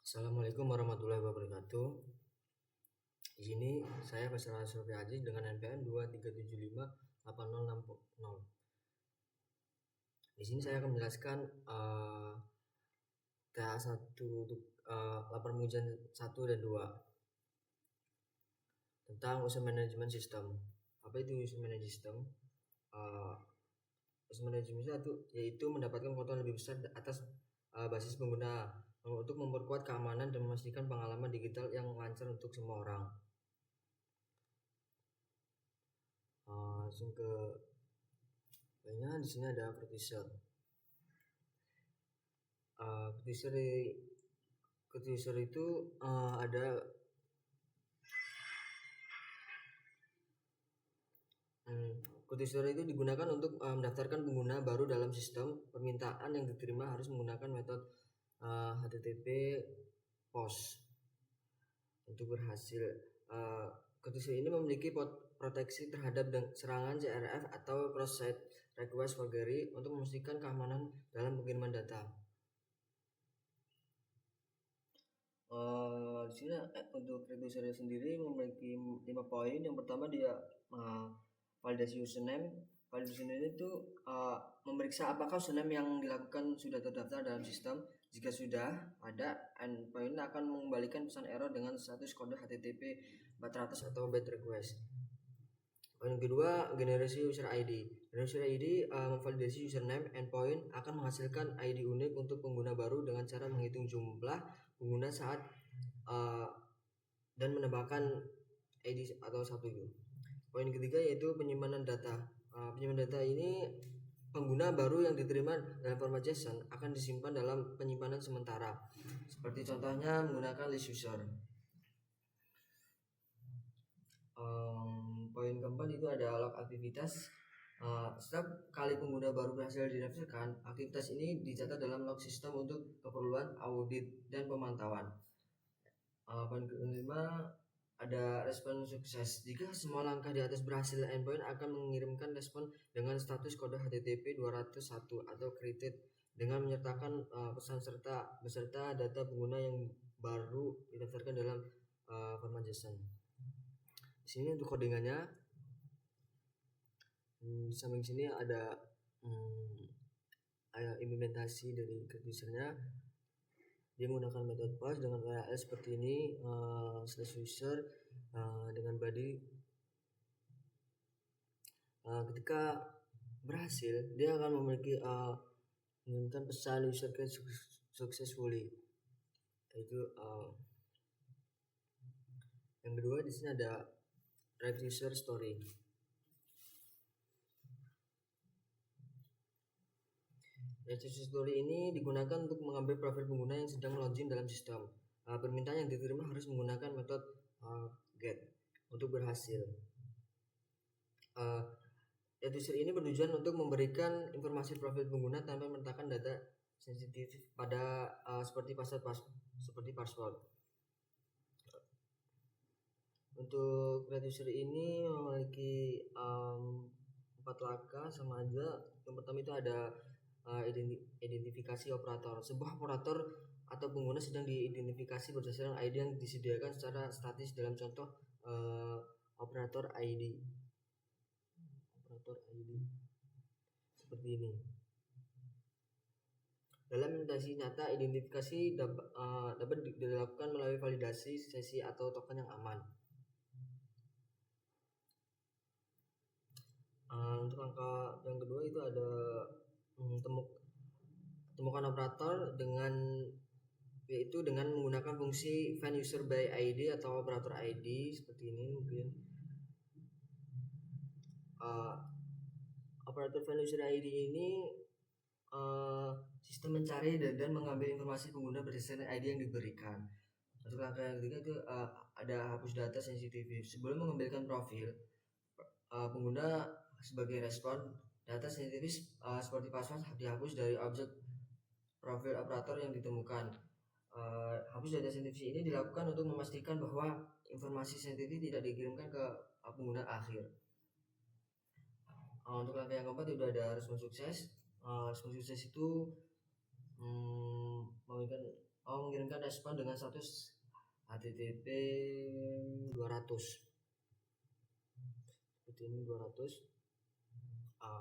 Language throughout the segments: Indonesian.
Assalamualaikum warahmatullahi wabarakatuh. Di sini saya Faisal Asrofi Aziz dengan NPM 23758060. Di sini saya akan menjelaskan TA1 untuk laporan ujian 1 dan 2 tentang user management system. Apa itu user management system? User management system yaitu mendapatkan kontrol lebih besar atas basis pengguna untuk memperkuat keamanan dan memastikan pengalaman digital yang lancar untuk semua orang. Langsung ke banyak. Di sini ada Vertiser. Vertiser itu ada Vertiser itu digunakan untuk mendaftarkan pengguna baru dalam sistem. Permintaan yang diterima harus menggunakan metode HTTP POST untuk berhasil. Vertiser ini memiliki proteksi terhadap serangan CRF atau cross-site request forgery untuk memastikan keamanan dalam pengiriman data. Di sini untuk Vertiser sendiri memiliki 5 poin. Yang pertama dia validasi username. Validasi username itu memeriksa apakah username yang dilakukan sudah terdaftar dalam sistem. Jika sudah ada, endpoint akan mengembalikan pesan error dengan status kode HTTP 400 atau bad request. Poin kedua, generasi user ID. Generasi user ID memvalidasi username. Endpoint akan menghasilkan ID unik untuk pengguna baru dengan cara menghitung jumlah pengguna saat dan menambahkan ID atau satu itu. Poin ketiga yaitu penyimpanan data. Penyimpanan data ini pengguna baru yang diterima dalam format JSON akan disimpan dalam penyimpanan sementara. Seperti contohnya menggunakan list user. Poin keempat itu ada log aktivitas. Setiap kali pengguna baru berhasil didaftarkan, aktivitas ini dicatat dalam log sistem untuk keperluan audit dan pemantauan. Poin kelima ada respon sukses. Jika semua langkah di atas berhasil, endpoint akan mengirimkan respon dengan status kode HTTP 201 atau created dengan menyertakan pesan beserta data pengguna yang baru didaftarkan dalam format JSON. Di sini untuk codingannya, di samping sini ada implementasi dari Vertisernya. Dia menggunakan metode POST dengan URL seperti ini, /user dengan body. Ketika berhasil, dia akan memiliki mengirimkan pesan user can successfully. Itu yang kedua. Di sini ada drive user story. Registry story ini digunakan untuk mengambil profil pengguna yang sedang login dalam sistem. Permintaan yang diterima harus menggunakan metode get untuk berhasil. Registry ini bertujuan untuk memberikan informasi profil pengguna tanpa meletakkan data sensitif pada seperti password. Untuk registry ini memiliki 4 langkah sama aja. Yang pertama itu ada identifikasi operator. Sebuah operator atau pengguna sedang diidentifikasi berdasarkan ID yang disediakan secara statis dalam contoh operator ID seperti ini. Dalam implementasi nyata, identifikasi dapat dilakukan melalui validasi sesi atau token yang aman. Untuk angka yang kedua itu ada temukan operator yaitu dengan menggunakan fungsi find user by ID atau operator ID seperti ini. Mungkin operator find user ID ini sistem mencari dan mengambil informasi pengguna berdasarkan ID yang diberikan. Untuk langkah yang ketiga itu ada hapus data sensitif. Sebelum mengambilkan profil pengguna sebagai respon, data sensitif seperti password dihapus dari objek profil operator yang ditemukan. Hapus data sensitif ini dilakukan untuk memastikan bahwa informasi sensitif tidak dikirimkan ke pengguna akhir. Untuk langkah yang keempat sudah ada respon sukses. Respon sukses itu memberikan mengirimkan respon dengan status HTTP 200 seperti ini 200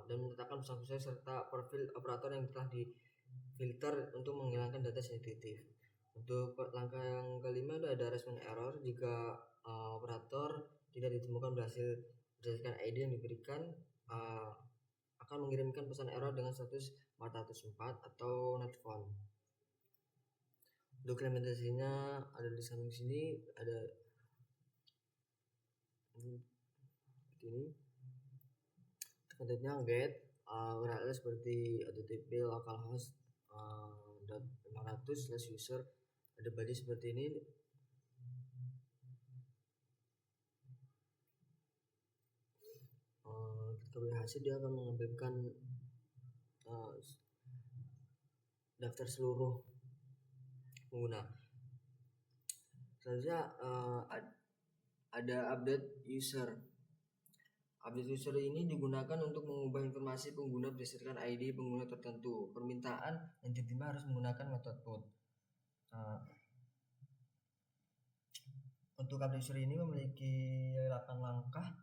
dan menetapkan pesan khusus serta profil operator yang telah difilter untuk menghilangkan data sensitif. Untuk langkah yang kelima itu ada respon error jika operator tidak ditemukan berhasil berdasarkan ID yang diberikan, akan mengirimkan pesan error dengan status 404 atau not found. Dokumentasinya ada di samping sini, ada ini contentnya get URL seperti http localhost 500/user, ada body seperti ini. Ketika berhasil dia akan mengambilkan daftar seluruh pengguna. Selanjutnya ada update user. Update user ini digunakan untuk mengubah informasi pengguna berdasarkan ID pengguna tertentu. Permintaan yang diterima harus menggunakan metode put. Untuk update user ini memiliki 8 langkah.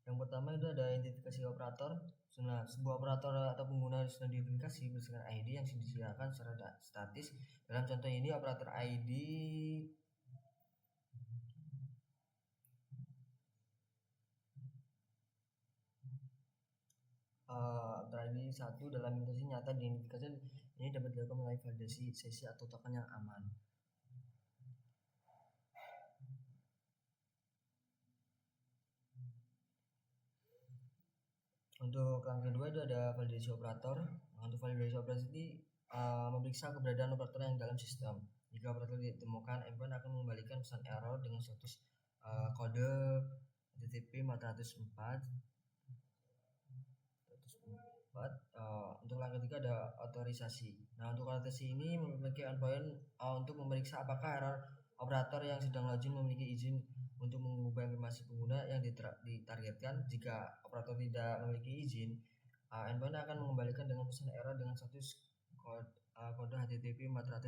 Yang pertama itu ada identifikasi operator. Nah, sebuah operator atau pengguna sudah diidentifikasi berdasarkan ID yang disediakan secara statis. Dalam contoh ini operator ID ID 1 dalam implementasi nyata diidentifikasi. Ini dapat dilakukan melalui validasi sesi atau token yang aman. Untuk langkah kedua itu ada validasi operator. Untuk validasi operator ini memeriksa keberadaan operator yang dalam sistem. Jika operator ditemukan, endpoint akan mengembalikan pesan error dengan status kode HTTP 404. Untuk langkah ketiga ada otorisasi. Nah, untuk otorisasi ini memiliki endpoint untuk memeriksa apakah error operator yang sedang login memiliki izin untuk mengubah informasi pengguna yang ditargetkan. Jika operator tidak memiliki izin, endpoint akan mengembalikan dengan pesan error dengan status kode HTTP 403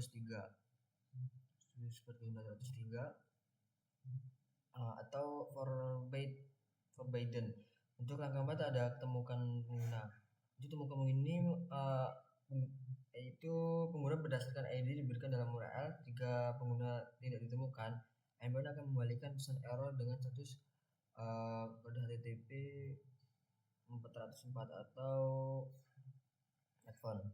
seperti 403 atau forbidden. Untuk langkah 4 ada temukan pengguna. Itu temukan ini yaitu pengguna berdasarkan ID diberikan dalam URL. Jika pengguna tidak ditemukan, endpoint akan mengembalikan pesan error dengan status kode HTTP 404 atau headphone.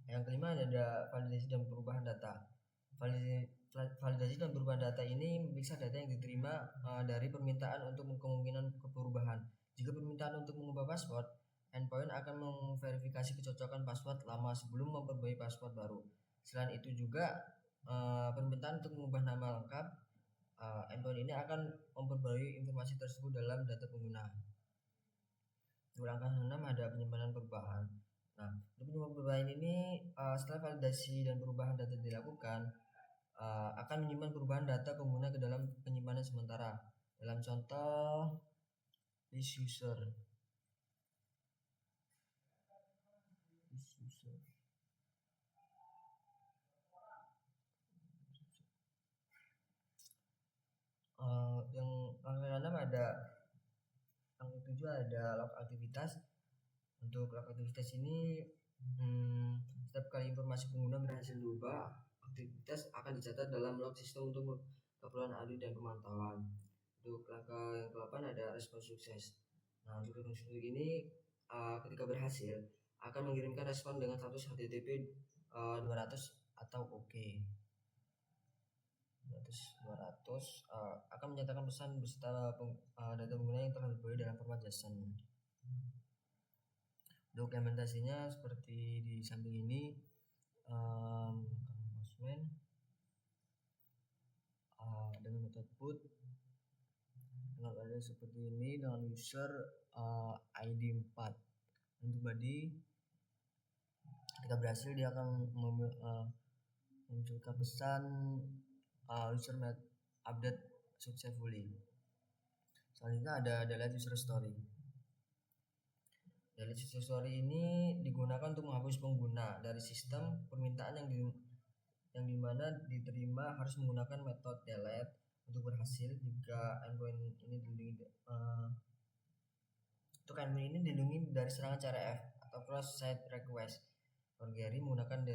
Yang kelima ada validasi dan perubahan data. Validasi dan perubahan data ini memeriksa data yang diterima dari permintaan untuk kemungkinan perubahan. Jika permintaan untuk mengubah password, endpoint akan memverifikasi kecocokan password lama sebelum memperbarui password baru. Selain itu juga permintaan untuk mengubah nama lengkap, endpoint ini akan memperbarui informasi tersebut dalam data pengguna. Langkah 6 ada penyimpanan perubahan. Nah, untuk penyimpanan perubahan ini setelah validasi dan perubahan data dilakukan, akan menyimpan perubahan data pengguna ke dalam penyimpanan sementara. Dalam contoh list user. Yang langkah 6 ada langkah 7 ada log aktivitas. Untuk log aktivitas ini setiap kali informasi pengguna berhasil diubah, aktivitas akan dicatat dalam log sistem untuk keperluan audit dan pemantauan. Untuk langkah yang ke-8 ada respon sukses. Nah, untuk respon sukses ini ketika berhasil akan mengirimkan respon dengan status HTTP 200 atau OK. 200 akan menyatakan pesan beserta data pengguna yang telah diperoleh dalam format JSON. Dokumentasinya seperti di samping ini, dengan metode put dengan ada seperti ini dengan user ID 4. Untuk body ketika berhasil dia akan memunculkan pesan user made update successfully. Selanjutnya ada delete user story. Delete success story ini digunakan untuk menghapus pengguna dari sistem permintaan yang dimana diterima harus menggunakan metode delete untuk berhasil. Jika endpoint ini dilindungi untuk endpoint ini dilindungi dari serangan CRF atau cross site request. Forgery menggunakan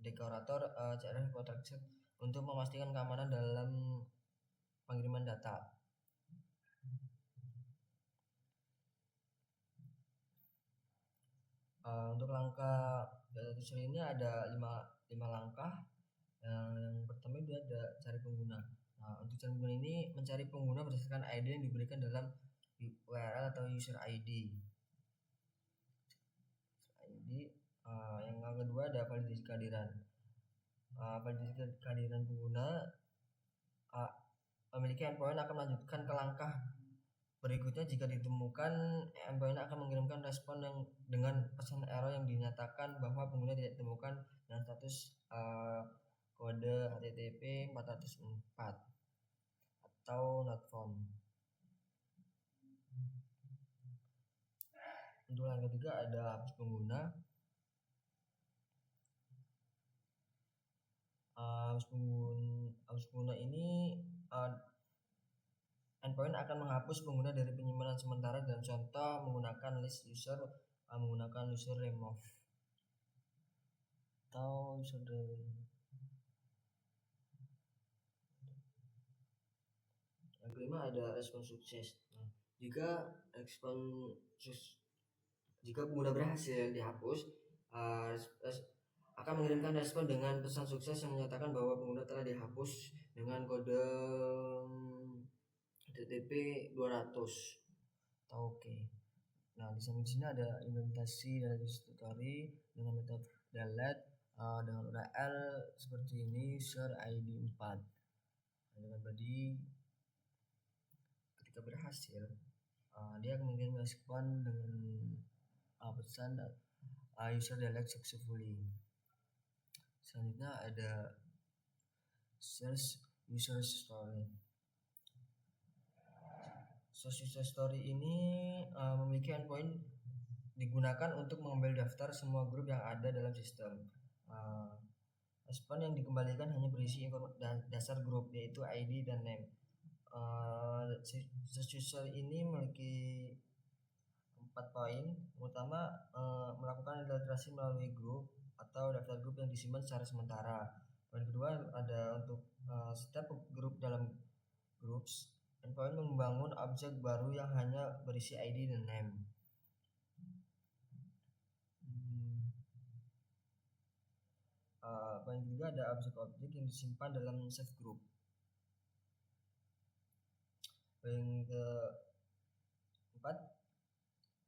dekorator CRF protection untuk memastikan keamanan dalam pengiriman data. Untuk langkah data teaser ini ada 5 langkah. Yang pertama itu ada cari pengguna. Nah, untuk cari pengguna ini mencari pengguna berdasarkan ID yang diberikan dalam URL atau user ID. Yang kedua ada validasi kehadiran. Validasi kehadiran pengguna memiliki endpoint akan melanjutkan ke langkah berikutnya. Jika ditemukan, endpoint akan mengirimkan respon yang dengan pesan error yang dinyatakan bahwa pengguna tidak ditemukan dengan status kode HTTP 404 atau not found. Untuk yang ketiga ada hapus pengguna. Hapus pengguna ini endpoint akan menghapus pengguna dari penyimpanan sementara dalam contoh menggunakan list user, menggunakan user remove atau user Yang kelima ada respon sukses. Jika pengguna berhasil dihapus, akan mengirimkan respon dengan pesan sukses yang menyatakan bahwa pengguna telah dihapus dengan kode HTTP 200 atau OK. Nah, di samping sini ada implementasi dari story dengan metode delete dengan URL seperti ini, user ID 4. Dengan body ketika berhasil dia kemudian merespon dengan pesan user delete successfully. Selanjutnya ada search user story. Search user story ini memiliki endpoint digunakan untuk mengambil daftar semua grup yang ada dalam sistem. Respon yang dikembalikan hanya berisi dasar grup, yaitu ID dan name. Search user ini memiliki 4 poin. Pertama, melakukan filtrasi melalui grup atau daftar grup yang disimpan secara sementara. Poin kedua ada untuk setiap grup dalam groups, endpoint membangun objek baru yang hanya berisi ID dan name. Poin ketiga ada objek-objek yang disimpan dalam save group. Poin keempat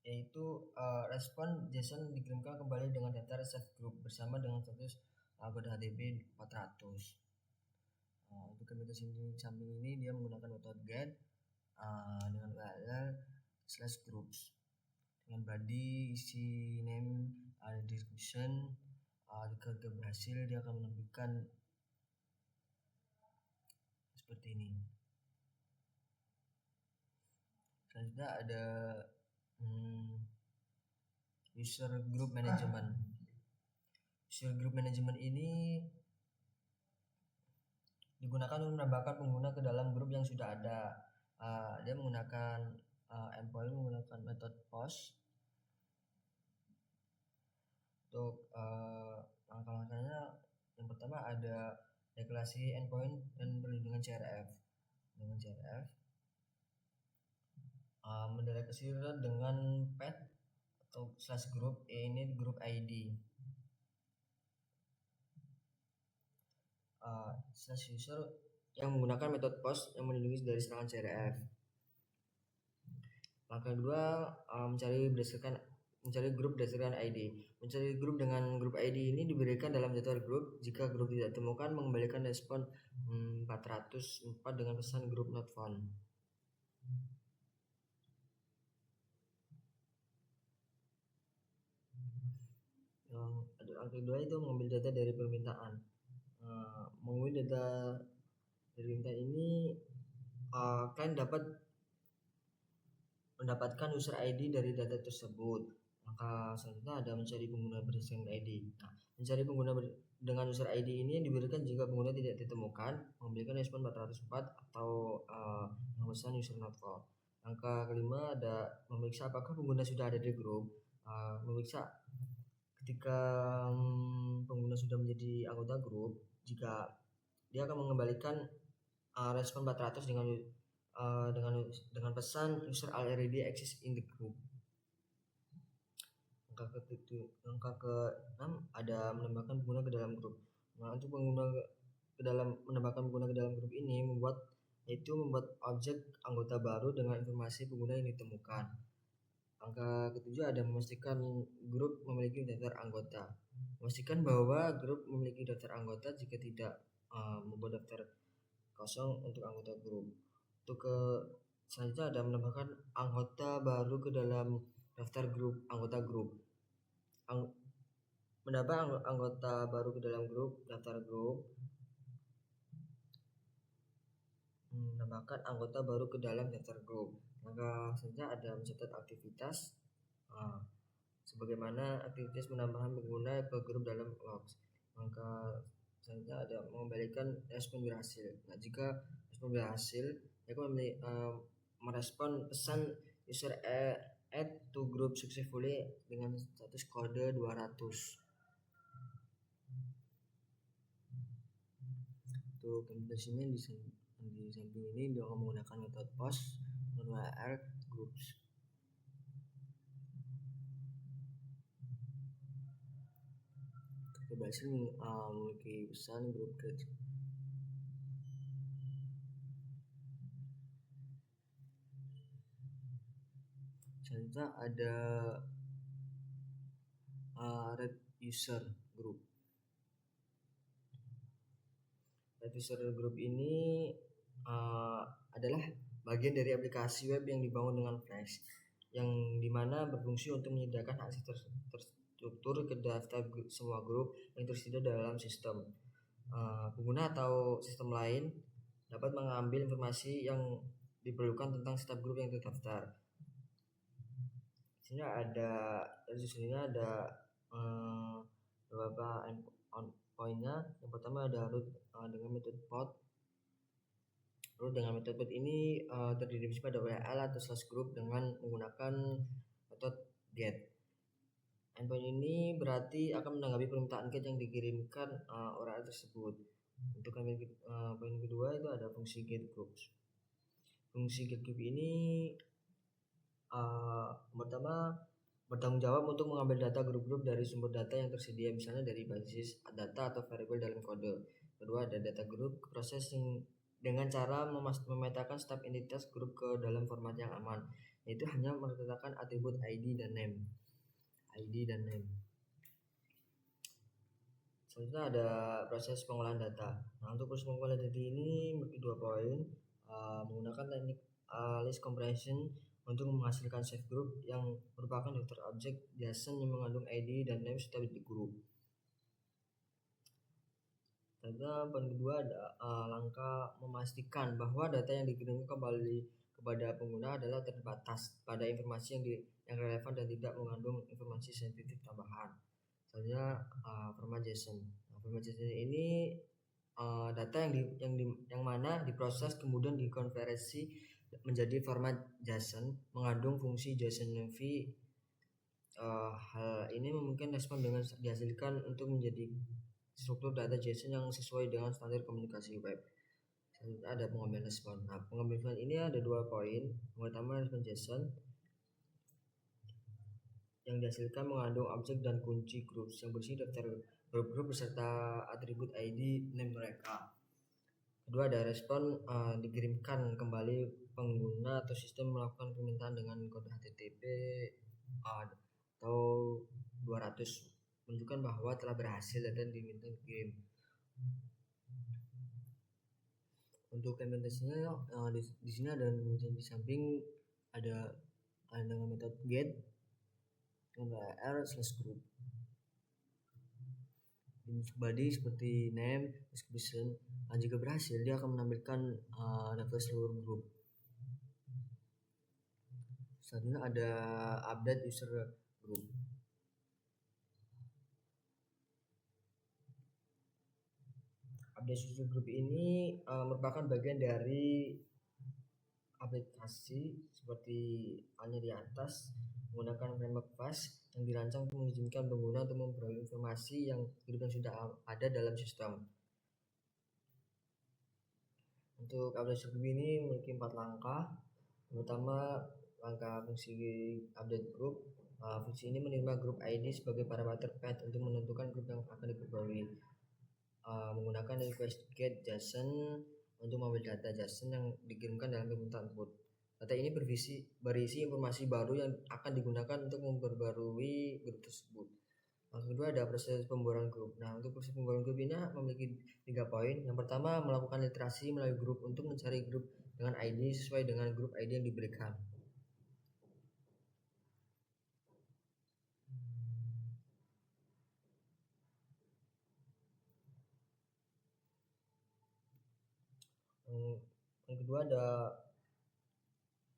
yaitu respon JSON dikirimkan kembali dengan data save group bersama dengan status kode HTTP 400. Untuk metode di samping ini dia menggunakan metode get dengan URL /groups dengan body isi name, description. Jika berhasil dia akan menampilkan seperti ini. Selanjutnya ada user group management. User group management ini digunakan untuk menambahkan pengguna ke dalam grup yang sudah ada. Dia menggunakan endpoint menggunakan metode post. Untuk langkah-langkahnya yang pertama ada deklarasi endpoint dan perlindungan CRF. Dengan CRF mendeklarasikan dengan path atau /group, ini grup ID. /user yang menggunakan metode post yang melindungi dari serangan CRF. Langkah kedua mencari grup berdasarkan ID. Mencari grup dengan grup ID ini diberikan dalam daftar grup. Jika grup tidak ditemukan, mengembalikan respon 404 dengan pesan grup not found. Langkah kedua itu mengambil data dari permintaan. Mengambil data dari permintaan ini, klien dapat mendapatkan user ID dari data tersebut. Langkah selanjutnya ada mencari pengguna berdasarkan ID. Nah, mencari pengguna dengan user ID ini diberikan jika pengguna tidak ditemukan, memberikan respon 404 atau yang pesan user not found. Langkah kelima ada memeriksa apakah pengguna sudah ada di grup. Memeriksa ketika pengguna sudah menjadi anggota grup, jika dia akan mengembalikan respon 400 dengan pesan user already exists in the group. Langkah ke-6 ada menambahkan pengguna ke dalam grup. Nah, untuk menambahkan pengguna ke dalam grup ini membuat objek anggota baru dengan informasi pengguna yang ditemukan. Angka ke-7 ada memastikan grup memiliki daftar anggota. Memastikan bahwa grup memiliki daftar anggota jika tidak membuat daftar kosong untuk anggota grup. Selanjutnya ada menambahkan anggota baru ke dalam daftar anggota grup. Menambah anggota baru ke dalam daftar grup. Menambahkan anggota baru ke dalam daftar grup. Maka selanjutnya ada mencatat aktivitas. Sebagaimana aktivitas penambahan pengguna ke grup dalam logs. Maka selanjutnya ada mengembalikan respon berhasil. Nah, jika respon berhasil, dia akan merespon pesan user add to group successfully dengan status kode 200. Untuk implementasinya di samping ini dia menggunakan metode post URL groups. Berhasil memiliki pesan grup create. Selanjutnya ada red user group. Red user group ini adalah bagian dari aplikasi web yang dibangun dengan Flash, yang dimana berfungsi untuk menyediakan akses terstruktur ke daftar semua grup yang tersedia dalam sistem. Pengguna atau sistem lain dapat mengambil informasi yang diperlukan tentang setiap grup yang terdaftar. Di sini ada beberapa endpoint-nya. Yang pertama ada root dengan metode pod. Root dengan metode pod ini terdiri pada URL atau slash group dengan menggunakan metode get. Endpoint ini berarti akan menanggapi permintaan get yang dikirimkan URL tersebut. Untuk poin kedua itu ada fungsi get groups. Fungsi get group ini pertama bertanggung jawab untuk mengambil data grup-grup dari sumber data yang tersedia, misalnya dari basis data atau variabel dalam kode. Kedua ada data grup processing dengan cara memetakan setiap entitas grup ke dalam format yang aman, yaitu hanya meletakkan atribut ID dan name. Selanjutnya ada proses pengolahan data. Nah, untuk proses pengolahan data ini memiliki 2 poin. Menggunakan teknik list compression untuk menghasilkan save group yang merupakan daftar objek JSON yang mengandung ID dan name serta di grup. Selanjutnya poin kedua ada langkah memastikan bahwa data yang dikirim kembali kepada pengguna adalah terbatas pada informasi yang relevan dan tidak mengandung informasi sensitif tambahan. Selanjutnya format JSON. Format JSON ini data yang mana diproses kemudian dikonversi menjadi format JSON mengandung fungsi JSON-env. Hal ini memungkinkan respon dengan dihasilkan untuk menjadi struktur data JSON yang sesuai dengan standar komunikasi web. Selanjutnya ada pengambilan respon. Nah, pengambilan respon ini ada 2 poin. Yang pertama respon JSON yang dihasilkan mengandung objek dan kunci groups yang berisi daftar grup-grup beserta atribut ID name mereka. Kedua ada respon dikirimkan kembali pengguna atau sistem melakukan permintaan dengan kode HTTP atau 200 menunjukkan bahwa telah berhasil dan diminta kirim. Untuk implementasinya di sini ada di samping ada dengan metode get URL/group. Body seperti name, description. Jika berhasil, dia akan menampilkan daftar seluruh grup. Selanjutnya ada update user group. Update user group ini merupakan bagian dari aplikasi seperti halnya di atas menggunakan framework Fast yang dirancang untuk mengizinkan pengguna untuk memperoleh informasi yang grup yang sudah ada dalam sistem. Untuk update user group ini memiliki 4 langkah. Pertama, langkah fungsi update group. Fungsi ini menerima grup ID sebagai parameter path untuk menentukan grup yang akan diperbarui. Menggunakan request get JSON untuk mengambil data JSON yang dikirimkan dalam permintaan input. Data ini berisi informasi baru yang akan digunakan untuk memperbarui grup tersebut. Yang kedua ada proses pembuaran grup. Nah, untuk proses pembuaran grup ini memiliki 3 poin. Yang pertama, melakukan literasi melalui grup untuk mencari grup dengan ID sesuai dengan grup ID yang diberikan. Yang kedua ada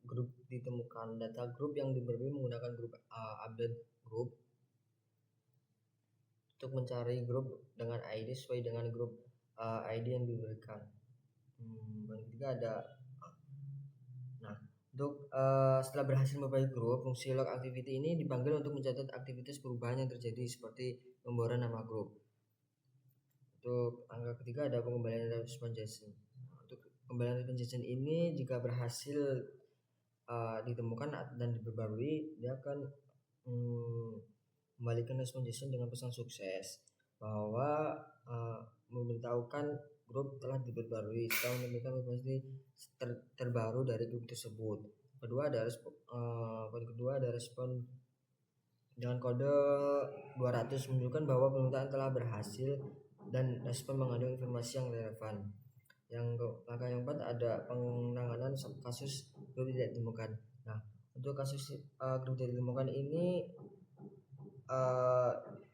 grup ditemukan. Data grup yang diberi menggunakan grup update group untuk mencari grup dengan ID sesuai dengan grup ID yang diberikan. Yang ketiga ada untuk setelah berhasil memperoleh grup, fungsi log activity ini dipanggil untuk mencatat aktivitas perubahan yang terjadi seperti pembuaran nama grup. Untuk angka ketiga ada pengembalian respon JSON. Untuk pengembalian respon JSON ini jika berhasil ditemukan dan diperbarui, dia akan kembalikan respon JSON dengan pesan sukses bahwa memberitahukan grup telah diperbarui setelah menemukan informasi terbaru dari grup tersebut. Kedua ada respon dengan kode 200 menunjukkan bahwa permintaan telah berhasil dan respon mengandung informasi yang relevan. Langkah yang keempat ada penanganan kasus grup tidak ditemukan. Nah, untuk kasus grup tidak ditemukan ini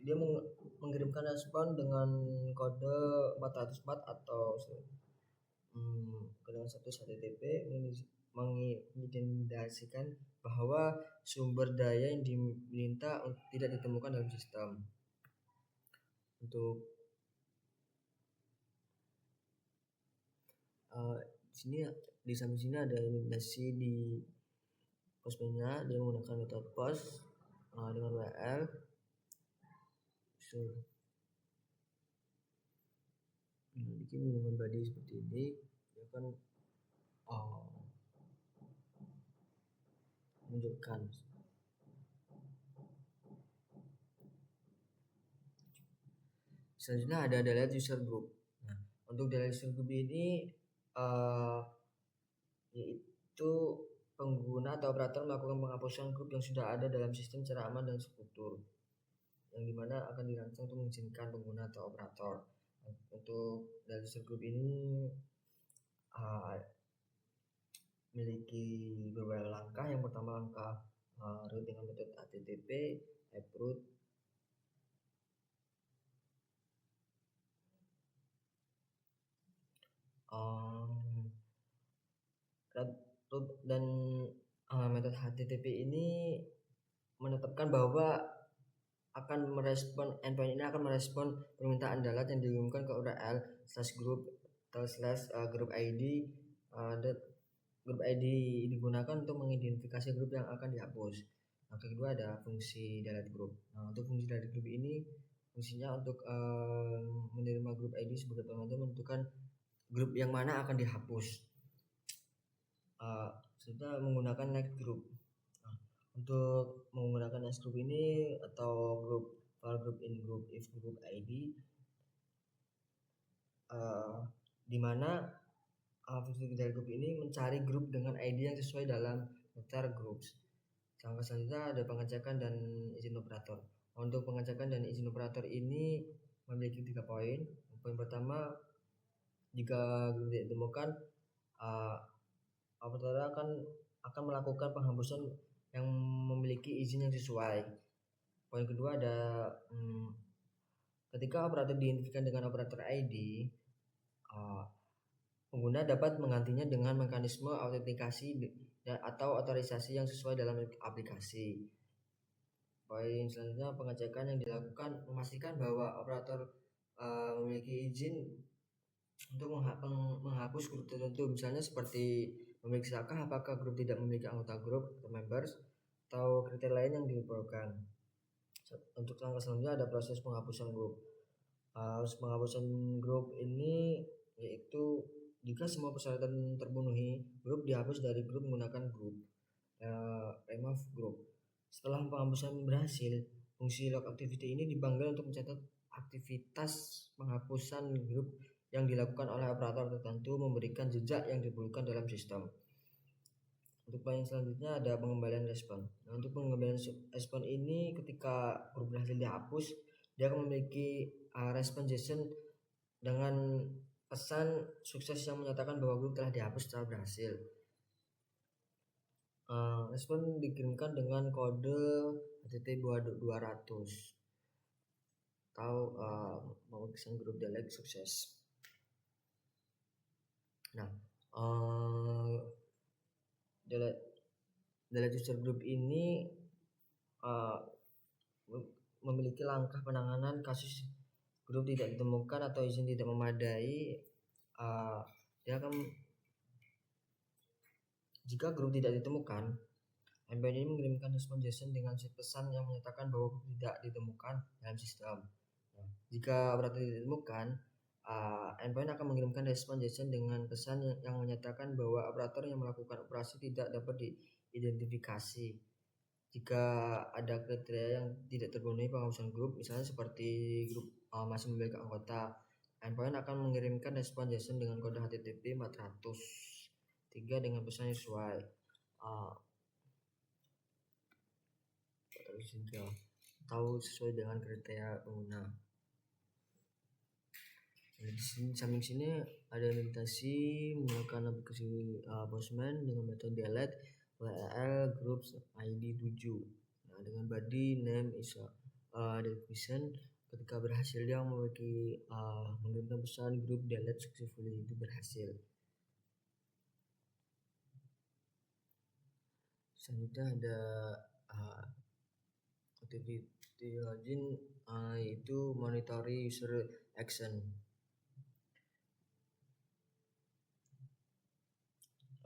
dia mengirimkan respon dengan kode 404 atau dengan status HTTP mengidentifikasikan bahwa sumber daya yang diminta tidak ditemukan dalam sistem. Untuk di samping sini ada eliminasi di postman-nya. Dia menggunakan metode post dengan WL. Bikin menggunakan body seperti ini, dia akan menunjukkan. Selanjutnya ada delete user group. Nah, untuk delete user group ini yaitu pengguna atau operator melakukan penghapusan grup yang sudah ada dalam sistem secara aman dan struktur, yang dimana akan dirancang untuk mengizinkan pengguna atau operator. Untuk delete user group ini memiliki beberapa langkah. Yang pertama langkah root dengan metode HTTP root. Dan metode HTTP ini menetapkan bahwa akan merespon endpoint ini akan merespon permintaan dalat yang diumumkan ke URL /group ID. Grup ID digunakan untuk mengidentifikasi grup yang akan dihapus. Nah, kedua ada fungsi delete group. Nah, untuk fungsi delete group ini fungsinya untuk menerima grup ID sebagai penentu menentukan grup yang mana akan dihapus. Serta menggunakan next group. Nah, untuk menggunakan next group ini atau group file group in group if group ID, di mana fungsi delete group ini mencari grup dengan ID yang sesuai dalam daftar groups. Langkah selanjutnya ada pengecekan dan izin operator. Untuk pengecekan dan izin operator ini memiliki 3 poin. Poin pertama, jika grup tidak ditemukan, operator akan melakukan penghapusan yang memiliki izin yang sesuai. Poin kedua ada ketika operator diidentifikasi dengan operator ID, pengguna dapat menggantinya dengan mekanisme autentikasi atau otorisasi yang sesuai dalam aplikasi. Poin selanjutnya, pengecekan yang dilakukan memastikan bahwa operator memiliki izin untuk menghapus grup tertentu, misalnya seperti memeriksakan apakah grup tidak memiliki anggota grup atau members atau kriteria lain yang diperlukan. Untuk langkah selanjutnya ada proses penghapusan grup. Penghapusan grup ini yaitu jika semua persyaratan terpenuhi, grup dihapus dari grup menggunakan grup remove group. Setelah penghapusan berhasil, fungsi log activity ini dipanggil untuk mencatat aktivitas penghapusan grup yang dilakukan oleh operator tertentu, memberikan jejak yang diperlukan dalam sistem. Untuk poin selanjutnya ada pengembalian respon. Nah, untuk pengembalian respon ini ketika grup berhasil dihapus, dia akan memiliki respon JSON dengan pesan sukses yang menyatakan bahwa grup telah dihapus secara berhasil. Respon dikirimkan dengan kode HTTP 200 atau memesan grup delete sukses. Nah, delete user group ini memiliki langkah penanganan kasus grup tidak ditemukan atau izin tidak memadai. Dia akan, jika grup tidak ditemukan, endpoint ini mengirimkan respon JSON dengan pesan yang menyatakan bahwa grup tidak ditemukan dalam sistem. Nah, jika operator tidak ditemukan, endpoint akan mengirimkan respon JSON dengan pesan yang menyatakan bahwa operator yang melakukan operasi tidak dapat diidentifikasi. Jika ada kriteria yang tidak terpenuhi penghapusan grup, misalnya seperti grup masih memiliki anggota, endpoint akan mengirimkan respon JSON dengan kode HTTP 403 dengan pesan yang sesuai. Tahu sesuai dengan kriteria pengguna. Di samping sini ada implementasi menggunakan aplikasi Postman dengan metode delete WL groups ID 7. Nah, dengan body name is definition, ketika berhasil dia memiliki mengirimkan pesan group delete successfully, itu berhasil. Selanjutnya ada activity login, yaitu monitoring user action.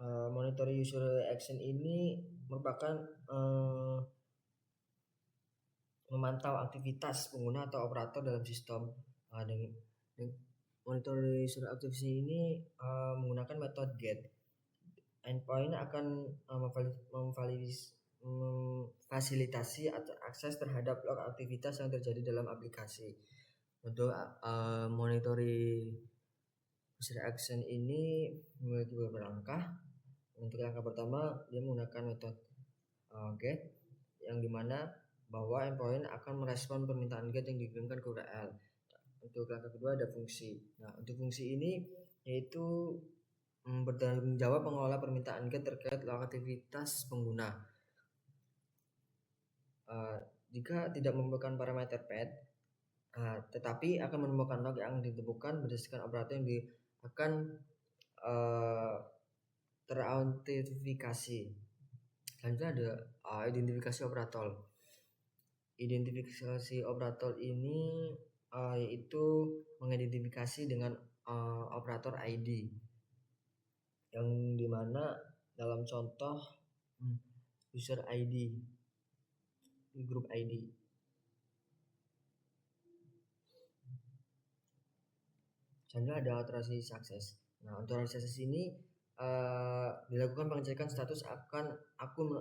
Monitoring user action ini merupakan memantau aktivitas pengguna atau operator dalam sistem. Monitoring user activity ini menggunakan metode get. Endpoint akan memfasilitasi akses terhadap log aktivitas yang terjadi dalam aplikasi. Untuk monitoring user action ini memiliki beberapa langkah. Untuk langkah pertama, dia menggunakan metode get, yang dimana bahwa endpoint akan merespon permintaan get yang dikirimkan ke URL. Untuk langkah kedua ada fungsi. Nah, untuk fungsi ini yaitu bertanggung jawab mengolah permintaan get terkait log aktivitas pengguna. Jika tidak menemukan parameter path, tetapi akan menemukan log yang ditemukan berdasarkan operator yang akan terautentikasi. Selanjutnya ada identifikasi operator. Identifikasi operator ini yaitu mengidentifikasi dengan operator ID, yang dimana dalam contoh user ID, grup ID. Selanjutnya ada otorisasi sukses. Nah, otorisasi ini dilakukan pengecekan status akun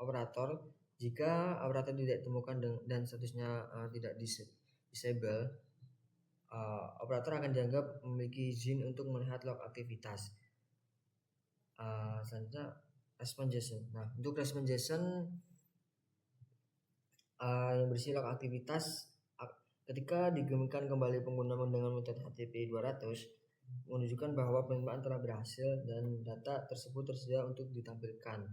operator. Jika operator tidak ditemukan dan statusnya tidak disable, operator akan dianggap memiliki izin untuk melihat log aktivitas. Selanjutnya respon JSON. Nah, untuk respon JSON yang berisi log aktivitas ketika dikirimkan kembali pengguna dengan metode HTTP 200 menunjukkan bahwa penerimaan telah berhasil dan data tersebut tersedia untuk ditampilkan.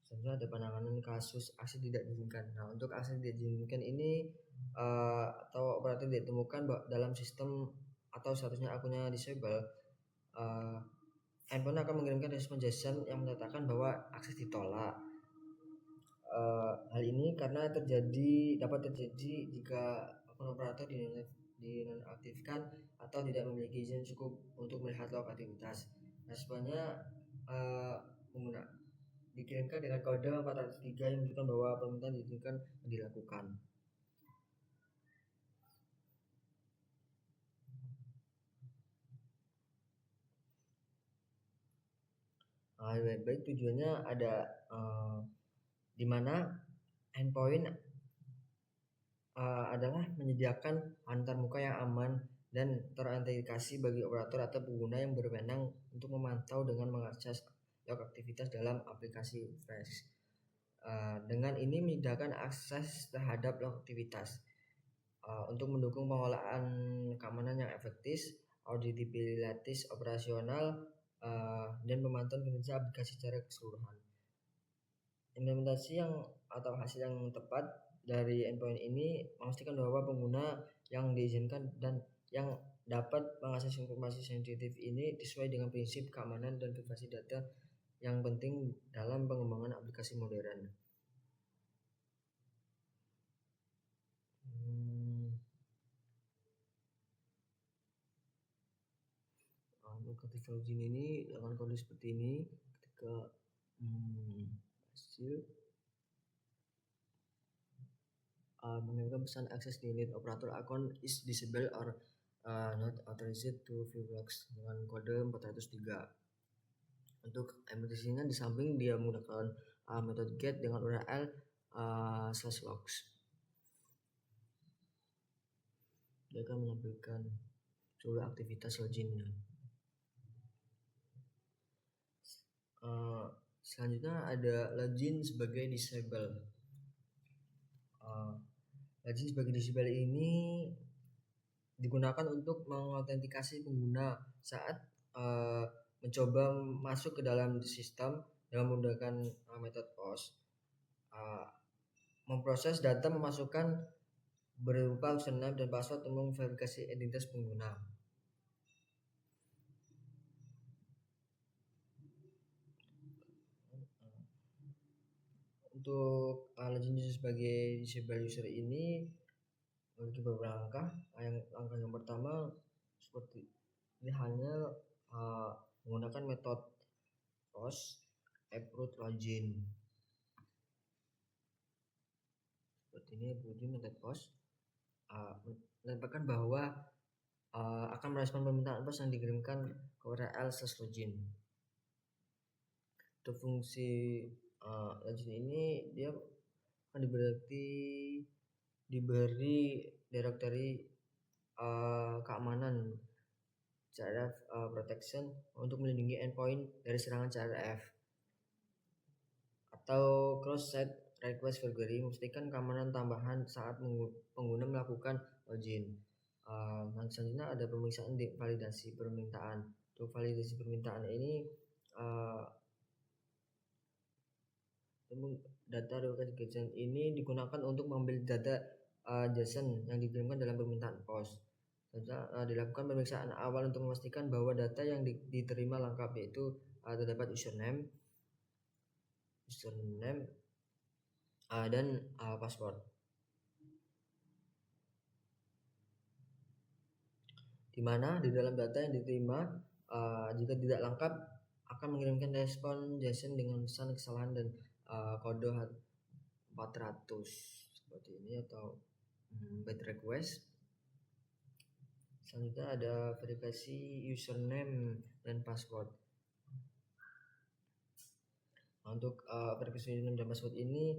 Selanjutnya ada penanganan kasus akses tidak diizinkan. Nah, untuk akses tidak diizinkan ini atau operator tidak ditemukan dalam sistem atau statusnya akunnya disable, endpoint akan mengirimkan respon JSON yang menyatakan bahwa akses ditolak. Hal ini karena dapat terjadi jika akun operator dinonaktifkan atau tidak memiliki izin cukup untuk melihat log aktivitas. Responnya dikirimkan dengan kode 403 yang menunjukkan bahwa permintaan diizinkan dilakukan. Baik tujuannya ada di mana endpoint adalah menyediakan antarmuka yang aman dan terautentikasi bagi operator atau pengguna yang berwenang untuk memantau dengan mengakses log aktivitas dalam aplikasi Flash. Dengan ini memudahkan akses terhadap log aktivitas untuk mendukung pengolahan keamanan yang efektif, auditabilitas operasional, dan pemantauan kinerja aplikasi secara keseluruhan. Implementasi atau hasil yang tepat dari endpoint ini memastikan bahwa pengguna yang diizinkan dan yang dapat mengakses informasi sensitif ini sesuai dengan prinsip keamanan dan privasi data yang penting dalam pengembangan aplikasi modern. Ketika login ini akan kode seperti ini. Ketika hasil mengirimkan pesan access denied, operator account is disabled or not authorized to view logs dengan kode 403. Untuk implementasinya di samping dia menggunakan metode get dengan URL /logs. Dia akan menampilkan seluruh aktivitas loginnya. Selanjutnya ada login sebagai disable. Login sebagai disable ini digunakan untuk mengautentikasi pengguna saat mencoba masuk ke dalam sistem dengan menggunakan metode POST. Memproses data memasukkan berupa username dan password untuk memverifikasi identitas pengguna. Untuk login sebagai disable user ini memiliki beberapa langkah. Langkah yang pertama seperti ini, hanya menggunakan metode POST approved login. Seperti ini, login metode POST menambahkan bahwa akan merespon permintaan POST yang dikirimkan ke URL /login. Untuk fungsi login ini dia akan diberi directory keamanan CRF protection untuk melindungi endpoint dari serangan CRF, atau cross-site request verbally memastikan keamanan tambahan saat pengguna melakukan login. Selanjutnya ada pemeriksaan validasi permintaan. Untuk validasi permintaan ini data request ini digunakan untuk mengambil data JSON yang dikirimkan dalam permintaan POST. Dilakukan pemeriksaan awal untuk memastikan bahwa data yang diterima lengkap, yaitu terdapat username dan password. Di mana di dalam data yang diterima jika tidak lengkap akan mengirimkan respon JSON dengan pesan kesalahan dan kode 400 seperti ini, atau bad request. Selanjutnya ada verifikasi username dan password. Untuk verifikasi username dan password ini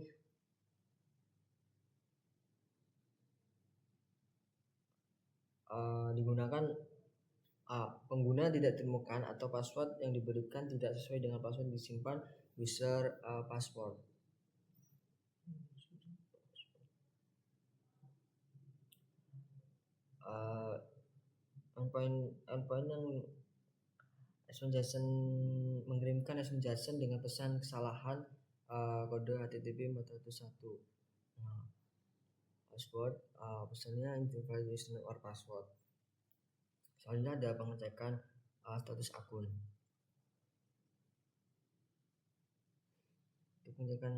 digunakan pengguna tidak ditemukan atau password yang diberikan tidak sesuai dengan password disimpan user password. Endpoint yang JSON mengirimkan JSON dengan pesan kesalahan kode HTTP 401. Password pesannya invalid username or password. Selanjutnya ada pengecekan status akun. Untuk menggunakan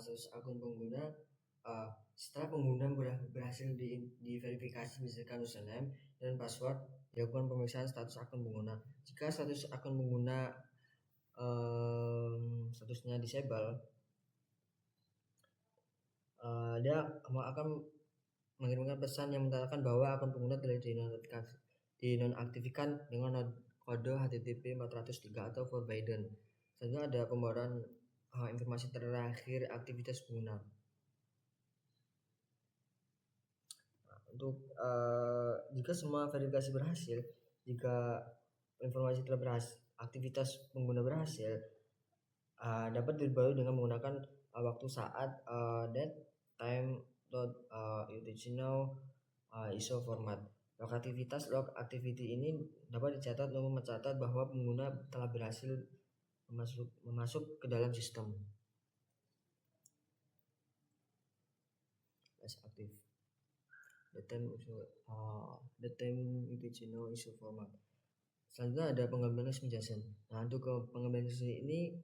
status akun pengguna, setelah pengguna berhasil diverifikasi misalkan username dan password, dilakukan pemeriksaan status akun pengguna. Jika status akun pengguna statusnya disable, dia akan mengirimkan pesan yang menyatakan bahwa akun pengguna telah dinonaktifkan dengan kode HTTP 403 atau forbidden. Selanjutnya ada pembaruan informasi terakhir aktivitas pengguna. Untuk jika semua verifikasi berhasil, jika informasi telah aktivitas pengguna berhasil, dapat diperbarui dengan menggunakan waktu saat date time ISO format. Log activity ini dapat dicatat untuk mencatat bahwa pengguna telah berhasil masuk ke dalam sistem. Aktif. The time ISO format. Selanjutnya ada pengambilan resmi JSON. Nah, untuk pengambilan resmi ini,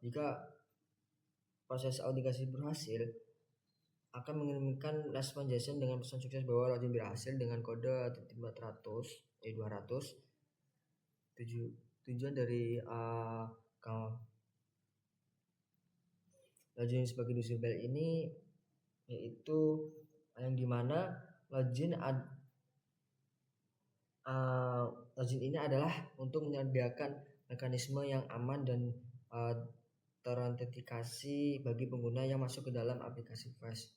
jika proses autentikasi berhasil, akan mengirimkan respon JSON dengan pesan sukses bahwa login berhasil dengan kode 200. Tujuan dari login sebagai usable ini yaitu yang dimana login ini adalah untuk menyediakan mekanisme yang aman dan terautentikasi bagi pengguna yang masuk ke dalam aplikasi Flash.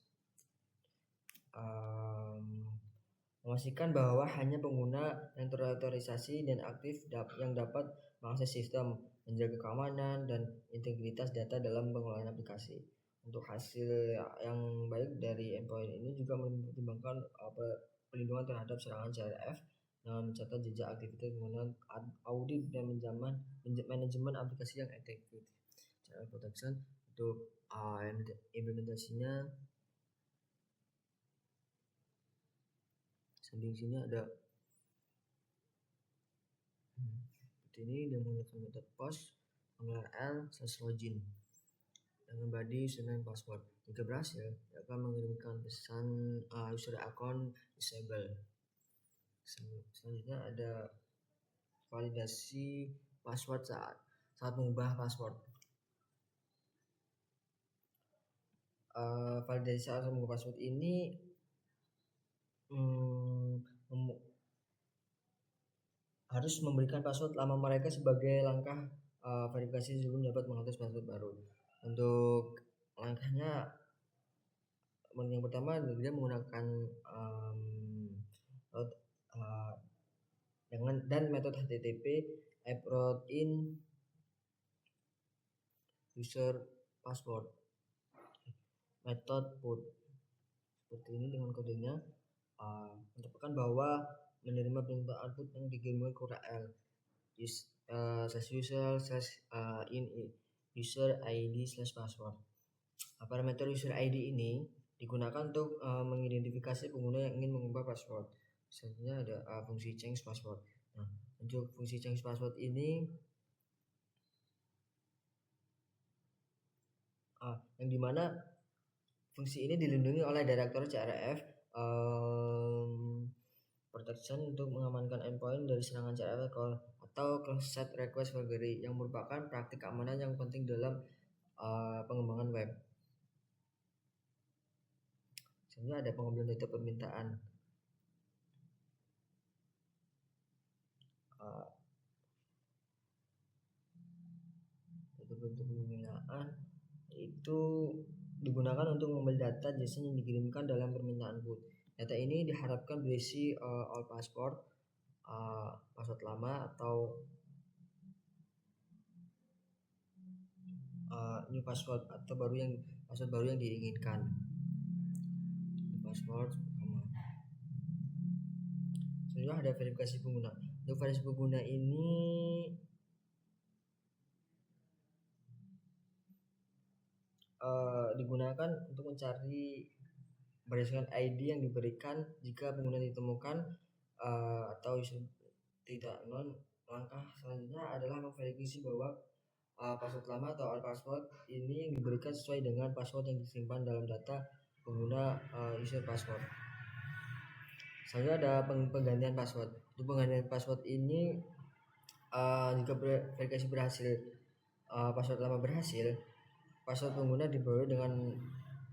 Memastikan bahwa hanya pengguna yang terautorisasi dan aktif yang dapat mengakses sistem, menjaga keamanan dan integritas data dalam pengelolaan aplikasi. Untuk hasil yang baik dari endpoint ini juga mempertimbangkan perlindungan terhadap serangan CRF dengan mencatat jejak aktivitas penggunaan, audit dan manajemen aplikasi yang efektif. CRF protection untuk implementasinya, samping sini ada seperti ini, dan menggunakan metode post /l/login dengan body username password. Jika berhasil, akan mengirimkan pesan user account disable. Selanjutnya ada validasi password saat mengubah password. Validasi saat mengubah password ini harus memberikan password lama mereka sebagai langkah verifikasi sebelum dapat mengakses password baru. Untuk langkahnya, yang pertama dia menggunakan dan metode HTTP append in user password, method put seperti ini dengan kodenya, menetapkan bahwa menerima perintah output yang dikirimkan ke URL /user/in user ID/password. Parameter user ID ini digunakan untuk mengidentifikasi pengguna yang ingin mengubah password. Selanjutnya ada fungsi change password. Nah, untuk fungsi change password ini yang dimana fungsi ini dilindungi oleh Direktorat CRF protection untuk mengamankan endpoint dari serangan CRF atau cross-site request forgery, yang merupakan praktik keamanan yang penting dalam pengembangan web. Selanjutnya ada pengambilan data permintaan. Data permintaan itu digunakan untuk mengambil data JSON yang dikirimkan dalam permintaan put. Data ini diharapkan berisi all password, password lama atau new password atau password baru yang diinginkan. Password selanjutnya ada verifikasi pengguna. Untuk verifikasi pengguna ini digunakan untuk mencari berdasarkan ID yang diberikan. Jika pengguna ditemukan atau tidak non, langkah selanjutnya adalah memverifikasi bahwa password lama atau old password ini diberikan sesuai dengan password yang disimpan dalam data pengguna user password. Selanjutnya ada penggantian password. Untuk penggantian password ini jika verifikasi berhasil, password lama berhasil, password pengguna diperoleh dengan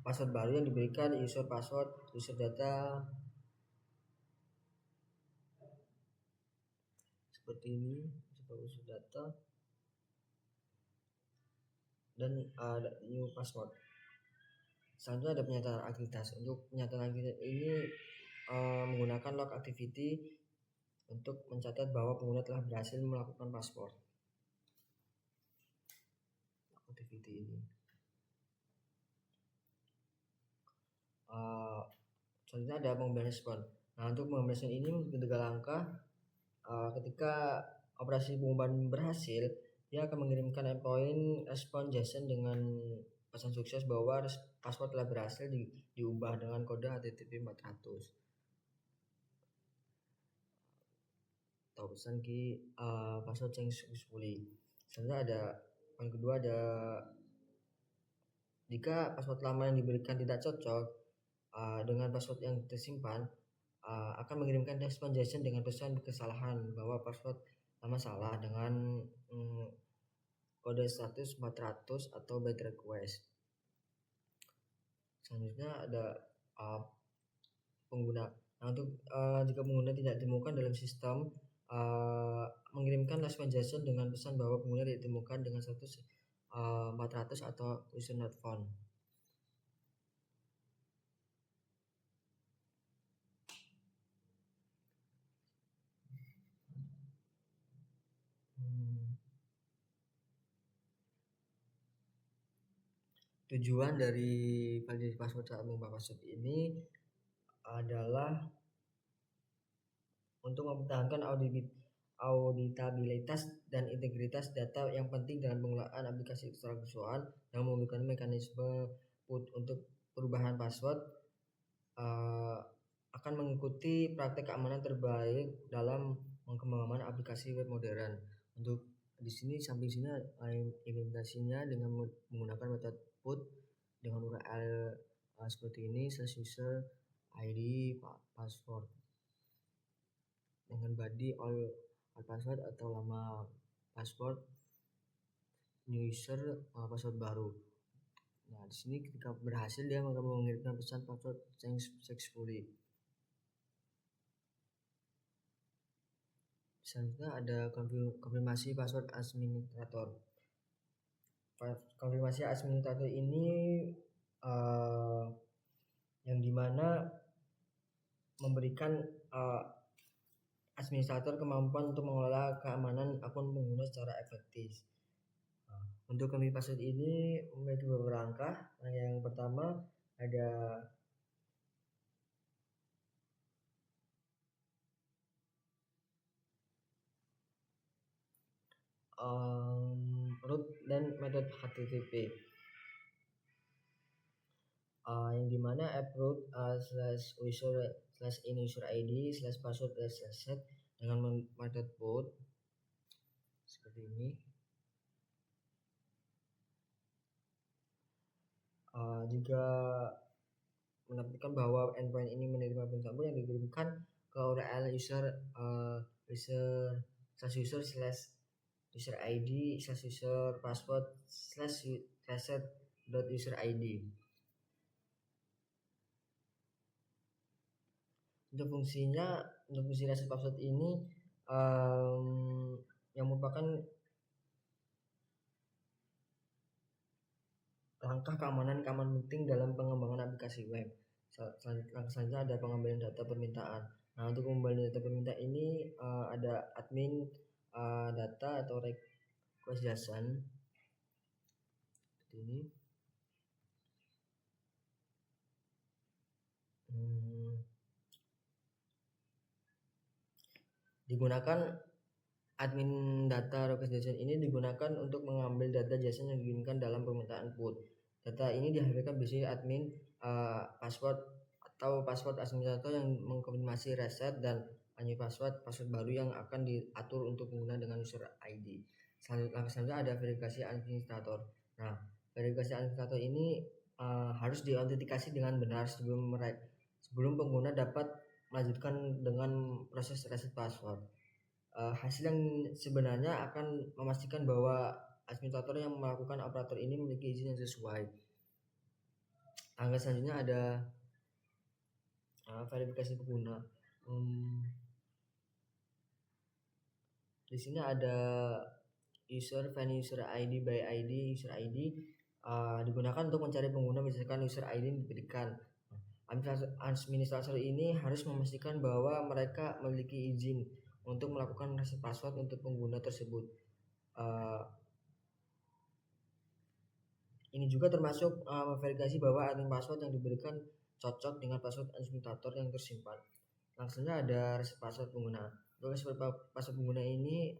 password baru yang diberikan user password, user data seperti ini, user data dan new password. Selanjutnya ada penyataan aktivitas. Untuk penyataan aktivitas ini menggunakan log activity untuk mencatat bahwa pengguna telah berhasil melakukan password. Log activity ini. Selanjutnya ada pengambilan respon. Nah, untuk pengambilan respon ini mengikuti 3 langkah. Ketika operasi pengumpulan berhasil, dia akan mengirimkan endpoint respon JSON dengan pesan sukses bahwa password telah berhasil diubah dengan kode HTTP 400 atau pesan key password change successfully. Selanjutnya ada yang kedua ada jika password lama yang diberikan tidak cocok dengan password yang tersimpan, akan mengirimkan respon JSON dengan pesan kesalahan bahwa password lama salah dengan kode status 400 atau byte request. Selanjutnya ada pengguna. Nah, untuk jika pengguna tidak ditemukan dalam sistem, mengirimkan respon JSON dengan pesan bahwa pengguna tidak ditemukan dengan status 400 atau user not found. Tujuan dari validasi password saat mengubah password ini adalah untuk mempertahankan auditabilitas dan integritas data yang penting dalam pengelolaan aplikasi keserakahan yang membutuhkan mekanisme untuk perubahan password akan mengikuti praktek keamanan terbaik dalam pengembangan aplikasi web modern. Untuk di sini samping sini implementasinya dengan menggunakan metode put dengan URL seperti ini /user ID password dengan body all password atau lama password new user password baru. Nah, di sini ketika berhasil dia akan mengirimkan pesan password change successfully. Selanjutnya ada konfirmasi password administrator. Konfirmasi administrator ini yang dimana memberikan administrator kemampuan untuk mengelola keamanan akun pengguna secara efektif. Untuk konfirmasi password ini memiliki beberapa langkah. Yang pertama ada root dan metode HTTP yang dimana app root /user/in/user ID /password /set dengan metode put seperti ini. Jika menampilkan bahwa endpoint ini menerima perintah yang dikirimkan ke URL user ID user password /reset.user ID. Untuk fungsi reset password ini yang merupakan langkah keamanan penting dalam pengembangan aplikasi web. Selanjutnya ada pengambilan data permintaan. Nah, untuk pengembalian data permintaan ini ada admin data atau request JSON seperti ini. Digunakan admin data request JSON ini digunakan untuk mengambil data JSON yang diinginkan dalam permintaan put. Data ini dihasilkan biasanya admin password atau password administrator yang mengkonfirmasi reset dan hanya password baru yang akan diatur untuk pengguna dengan user ID. Selanjutnya ada verifikasi administrator. Nah, verifikasi administrator ini harus diautentikasi dengan benar sebelum pengguna dapat melanjutkan dengan proses reset password. Hasil yang sebenarnya akan memastikan bahwa administrator yang melakukan operator ini memiliki izin yang sesuai. Angka selanjutnya ada verifikasi pengguna. Di sini ada user find user ID by ID. User ID digunakan untuk mencari pengguna berdasarkan user ID yang diberikan. Administrator ini harus memastikan bahwa mereka memiliki izin untuk melakukan reset password untuk pengguna tersebut. Ini juga termasuk memverifikasi bahwa admin password yang diberikan cocok dengan password administrator yang tersimpan. Langsungnya ada reset password pengguna. Reset password pengguna ini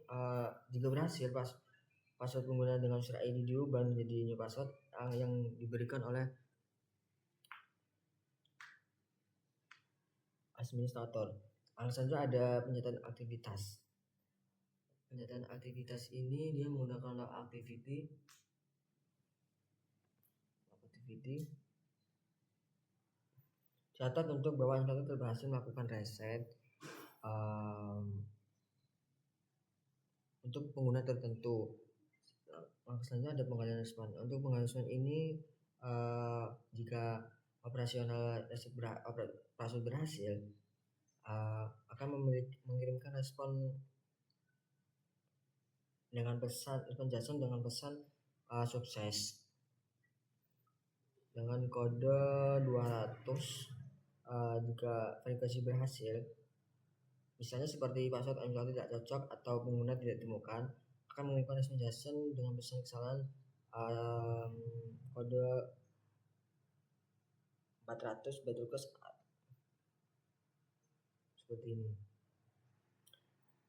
jika berhasil password pengguna dengan user ID diubah menjadi new password yang diberikan oleh administrator. Selanjutnya ada penyataan aktivitas. Penyataan aktivitas ini dia menggunakan log activity. Catat untuk bahwa administrator berhasil melakukan reset untuk pengguna tertentu. Selanjutnya ada pengalihan respon. Untuk pengalihan respon ini jika operasional reset password berhasil akan mengirimkan respon dengan pesan penjelasan dengan pesan sukses dengan kode 200. Jika verifikasi berhasil, misalnya seperti password administrator tidak cocok atau pengguna tidak ditemukan, akan mengirimkan respon JSON dengan pesan kesalahan kode 400 request seperti ini.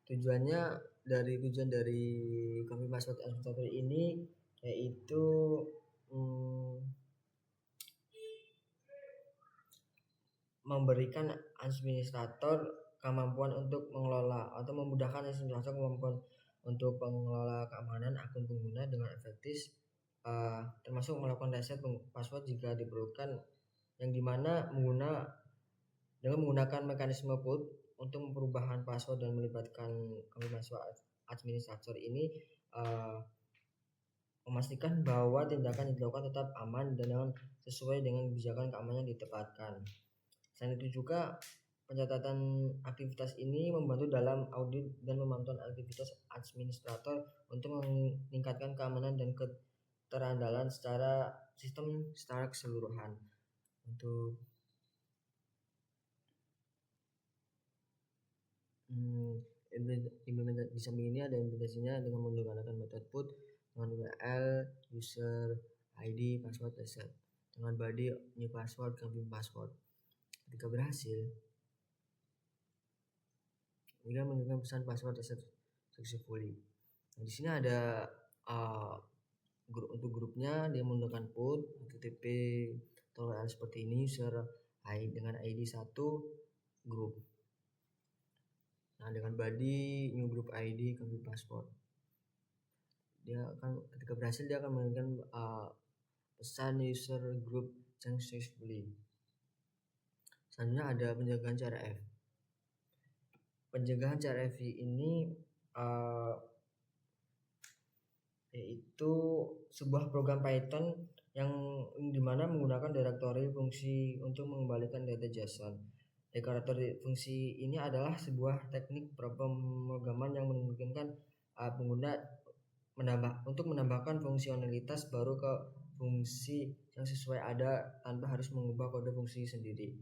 Tujuan dari confirm password administrator ini yaitu memberikan administrator kemampuan untuk mengelola atau memudahkan administrator kemampuan untuk mengelola keamanan akun pengguna dengan efektif, termasuk melakukan reset password jika diperlukan, yang dimana dengan menggunakan mekanisme PUT untuk perubahan password dan melibatkan konfirmasi administrator ini memastikan bahwa tindakan yang dilakukan tetap aman dan sesuai dengan kebijakan keamanan yang ditempatkan. Selain itu juga pencatatan aktivitas ini membantu dalam audit dan memantau aktivitas administrator untuk meningkatkan keamanan dan keterandalan secara sistem secara keseluruhan. Untuk di samping ini ada implementasinya dengan menggunakan metode put dengan URL, user, ID, password, reset dengan body new password, confirm password. Ketika berhasil, kemudian mengirimkan pesan password reset successfully. Nah, di sini ada untuk grupnya dia menggunakan put http URL seperti ini, user ID dengan ID 1 grup. Nah, dengan body new group ID confirm password. Dia akan ketika berhasil dia akan mengirimkan pesan user group successfully. Selanjutnya ada penjagaan CRF. Penjagaan CRF ini yaitu sebuah program Python yang dimana menggunakan direktori fungsi untuk mengembalikan data JSON. Direktori fungsi ini adalah sebuah teknik pemrograman yang memungkinkan pengguna menambahkan fungsionalitas baru ke fungsi yang sesuai ada tanpa harus mengubah kode fungsi sendiri.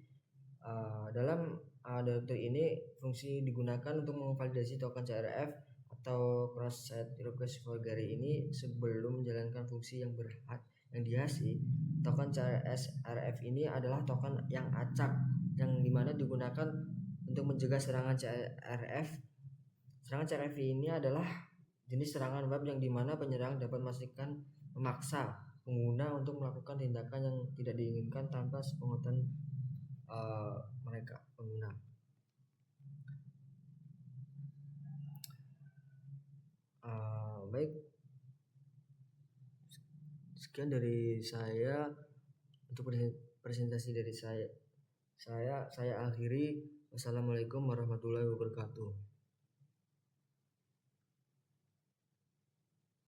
Dalam direktori ini fungsi digunakan untuk memvalidasi token CRF atau cross-site request forgery ini sebelum menjalankan fungsi yang dihasil. Token CRF ini adalah token yang acak yang dimana digunakan untuk mencegah serangan CRF. Serangan CRF ini adalah jenis serangan web yang dimana penyerang dapat memaksa pengguna untuk melakukan tindakan yang tidak diinginkan tanpa sepengetahuan mereka pengguna. Baik, sekian dari saya untuk presentasi dari saya akhiri. Wassalamualaikum warahmatullahi wabarakatuh.